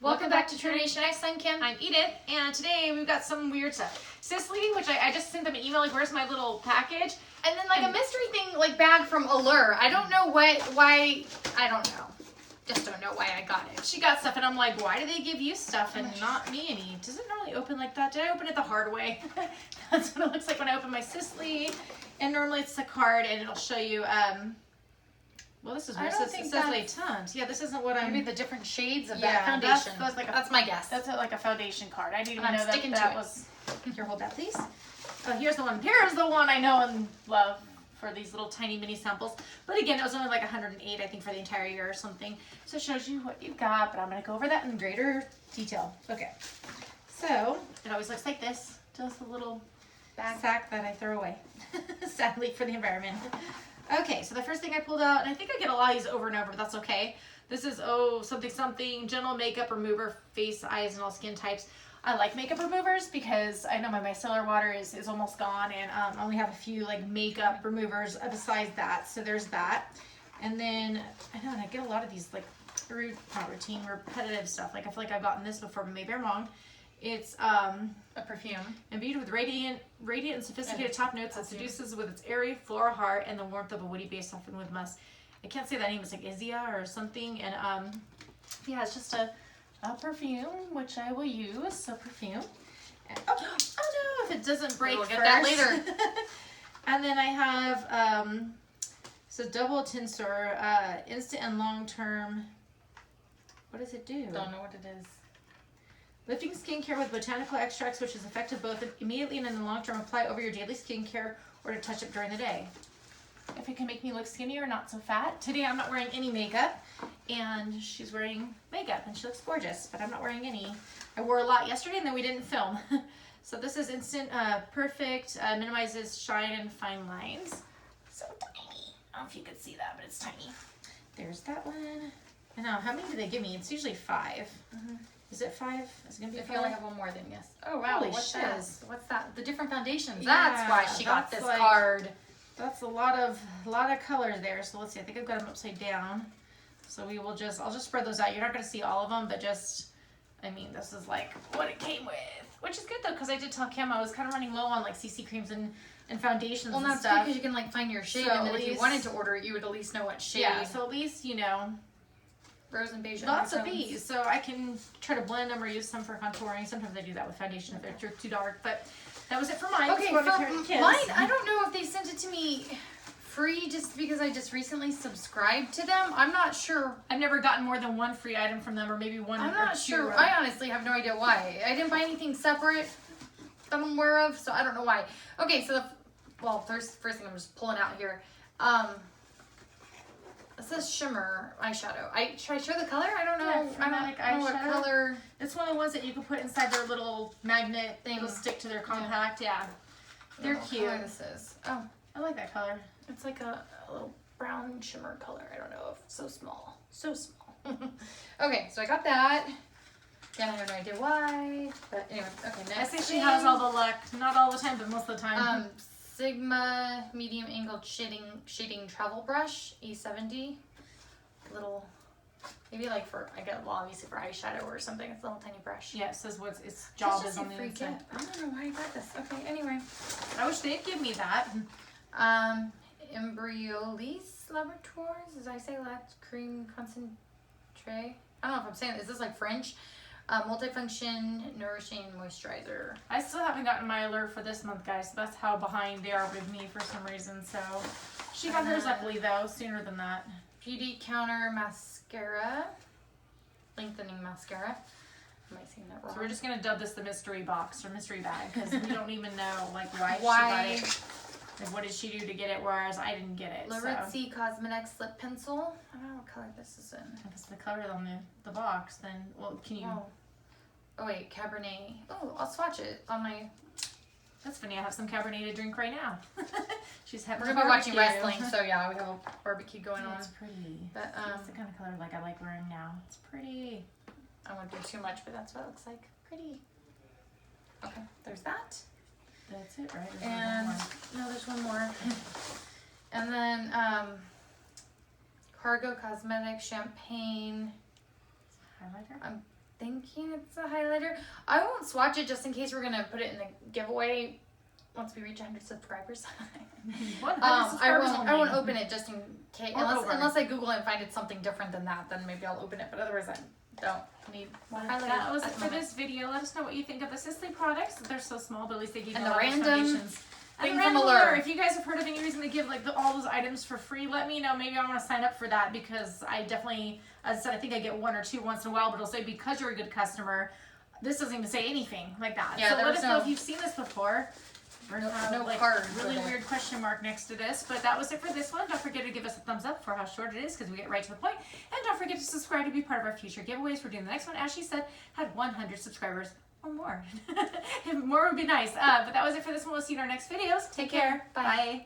Welcome back to True Nation X. I'm Kim. I'm Edith, and today we've got some weird stuff. Sisley, which I just sent them an email, like, where's my little package? And then, like, a mystery thing, like, bag from Allure. I don't know why, I don't know. Just don't know why I got it. She got stuff, and I'm like, why do they give you stuff and not me any? Does it normally open like that? Did I open it the hard way? That's what it looks like when I open my Sisley. And normally it's a card, and it'll show you, well, this is weird. It says Les Tons. Yeah, this isn't what I'm... Maybe the different shades of that foundation. That's my guess. That's like a foundation card. I didn't even I'm know sticking that to was... Here, hold that, please. Oh, here's the one. Here's the one I know and love for these little tiny mini samples. But again, it was only like 108, I think, for the entire year or something. So it shows you what you've got, but I'm going to go over that in greater detail. Okay. So, it always looks like this. Just a little bag sack that I throw away. Sadly, for the environment. Okay, so the first thing I pulled out, and I think I get a lot of these over and over, but that's okay. This is, something, gentle makeup remover, face, eyes, and all skin types. I like makeup removers because I know my micellar water is almost gone, and I only have a few like makeup removers besides that. So there's that. And then, I know, and I get a lot of these like, not routine, repetitive stuff. Like I feel like I've gotten this before, but maybe I'm wrong. It's a perfume imbued with radiant and sophisticated top notes that seduces with its airy floral heart and the warmth of a woody base softened with musk. I can't say that name. It's like Izia or something. And yeah, it's just a perfume which I will use. So perfume. And, oh no! If it doesn't break, we'll get that later. And then I have so double tincture, instant and long term. What does it do? Don't know what it is. Lifting skincare with botanical extracts, which is effective both immediately and in the long term. Apply over your daily skincare or to touch up during the day. If it can make me look skinnier, not so fat. Today I'm not wearing any makeup, and she's wearing makeup, and she looks gorgeous, but I'm not wearing any. I wore a lot yesterday, and then we didn't film. So this is Instant Perfect, minimizes shine and fine lines. So tiny. I don't know if you could see that, but it's tiny. There's that one. I know, how many do they give me? It's usually 5. Is it 5? Is it gonna be 5? If you only have one more, then yes. Oh wow, Holy what's shit. that? What's that? The different foundations. Yeah, That's why she got this like, card. That's a lot of colors there. So let's see. I think I've got them upside down. So we will I'll just spread those out. You're not gonna see all of them, but just, I mean, this is like what it came with, which is good though, because I did tell Kim I was kind of running low on like CC creams and foundations and that's stuff. because you can like find your shade, So and then if you wanted to order it, you would at least know what shade. Yeah. So at least you know. Rose and beige. Lots of these, so I can try to blend them or use some for contouring. Sometimes I do that with foundation if they're too dark, but that was it for mine. Okay, for mine, I don't know if they sent it to me free just because I just recently subscribed to them. I'm not sure. I've never gotten more than one free item from them, or maybe one. I'm not sure. I honestly have no idea why. I didn't buy anything separate that I'm aware of, so I don't know why. Okay, so first thing I'm just pulling out here. It says shimmer eyeshadow. Should I show the color? I don't know. Yeah, I don't know what color. It's one of the ones that you can put inside their little magnet thing. It'll stick to their compact. Yeah. They're cute. What this is. Oh, I like that color. it's like a little brown shimmer color. I don't know if so small. So small. Okay, so I got that. Again, I have no idea why. But anyway, okay, next. I think she has all the luck. Not all the time, but most of the time. Sigma medium angled shading travel brush, E70. Little, maybe like obviously for eyeshadow or something. It's a little tiny brush. Yeah, it says what its job is on the inside. I don't know why I got this. Okay, anyway. I wish they'd give me that. Embryolisse Laboratoires. Did I say that? Cream concentrate? I don't know if I'm saying, is this like French? Multifunction nourishing moisturizer. I still haven't gotten my Allure for this month, guys. So that's how behind they are with me for some reason. So she got hers luckily though, sooner than that. Beauty Counter mascara, lengthening mascara. Am I saying that wrong? So we're just gonna dub this the mystery box or mystery bag because we don't even know like why she got it. Like what did she do to get it, whereas I didn't get it. Larizzi Cosmetics lip pencil. I don't know what color this is in. If it's the color on the box, then well, can you? Oh wait, Cabernet. Oh, I'll swatch it on my. That's funny. I have some Cabernet to drink right now. She's having. We're gonna be watching wrestling, so yeah, we have a barbecue going on. It's pretty. But that's the kind of color like I like wearing now. It's pretty. I won't do too much, but that's what it looks like. Pretty. Okay, there's that. That's it, right? There's one more. And then Cargo Cosmetics Champagne. Highlighter? thinking it's a highlighter. I won't swatch it just in case we're gonna put it in the giveaway once we reach 100 subscribers. 100 subscribers I won't open it just in case, Or over. unless I Google it and find it something different than that, then maybe I'll open it, but otherwise I don't need more highlighters. That was at it the for moment. this video. Let us know what you think of the Sisley products. They're so small, but at least they give And you the a lot of random foundations. thing And the from random Allure. Allure. If you guys have heard of any reason to give like all those items for free, let me know. Maybe I want to sign up for that because I definitely, as I said, I think I get 1 or 2 once in a while, but it'll say because you're a good customer. This doesn't even say anything like that. Yeah, so there let was us know no- if you've seen this before. We're gonna have, no like, cards really with it. weird question mark next to this, but that was it for this one. Don't forget to give us a thumbs up for how short it is because we get right to the point. And don't forget to subscribe to be part of our future giveaways. We're doing the next one, as she said, had 100 subscribers or more. More would be nice. But that was it for this one. We'll see you in our next videos. Take care. Bye. Bye.